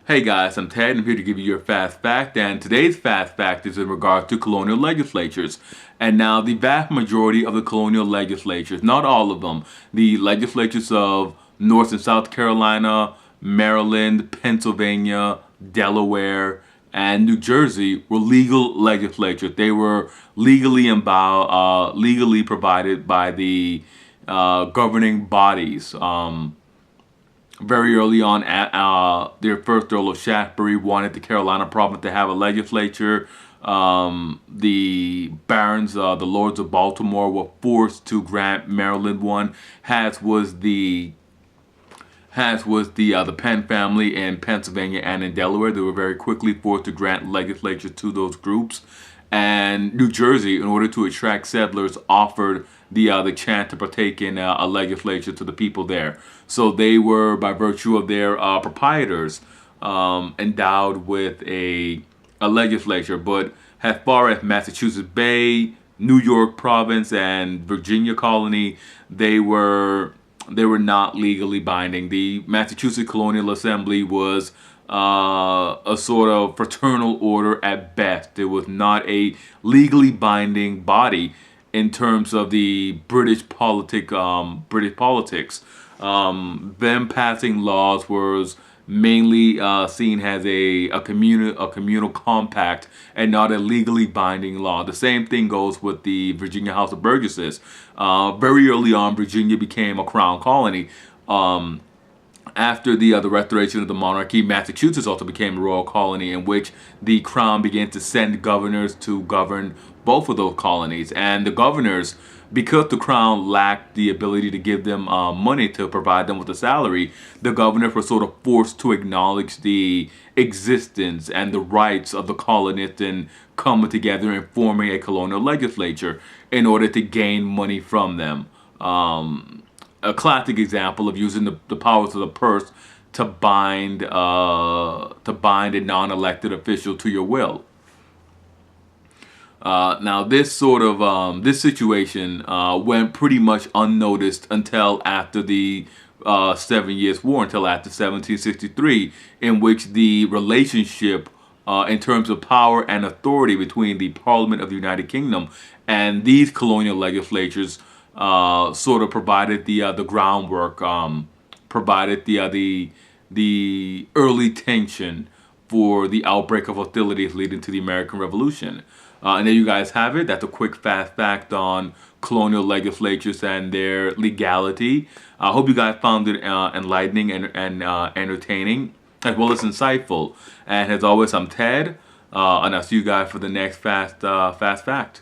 Hey guys, I'm Ted, and I'm here to give you your fast fact, and today's fast fact is in regard to colonial legislatures. And now the vast majority of the colonial legislatures, not all of them, the legislatures of North and South Carolina, Maryland, Pennsylvania, Delaware, and New Jersey were legal legislatures. They were legally provided by the governing bodies. Very early on, their first Earl of Shaftesbury wanted the Carolina province to have a legislature. The barons, the lords of Baltimore, were forced to grant Maryland one, as was the Penn family in Pennsylvania and in Delaware. They were very quickly forced to grant legislatures to those groups. And New Jersey, in order to attract settlers, offered the chance to partake in a legislature to the people there. So they were, by virtue of their proprietors, endowed with a legislature. But as far as Massachusetts Bay, New York Province, and Virginia Colony, they were not legally binding. The Massachusetts Colonial Assembly was a sort of fraternal order at best. It was not a legally binding body in terms of the British politics. Them passing laws was mainly seen as a communal compact and not a legally binding law. The same thing goes with the Virginia House of Burgesses. Very early on, Virginia became a crown colony. After the restoration of the monarchy, Massachusetts also became a royal colony, in which the crown began to send governors to govern both of those colonies. And the governors, because the crown lacked the ability to give them money to provide them with a salary, the governors were sort of forced to acknowledge the existence and the rights of the colonists in coming together and forming a colonial legislature in order to gain money from them. A classic example of using the powers of the purse to bind a non-elected official to your will. Now, this situation went pretty much unnoticed until after the 7 Years' War, until after 1763, in which the relationship in terms of power and authority between the Parliament of the United Kingdom and these colonial legislatures sort of provided the groundwork, provided the early tension for the outbreak of hostilities leading to the American Revolution. And there you guys have it. That's a quick fast fact on colonial legislatures and their legality. I hope you guys found it enlightening and entertaining, as well as insightful. And as always, I'm Ted, and I'll see you guys for the next fast fact.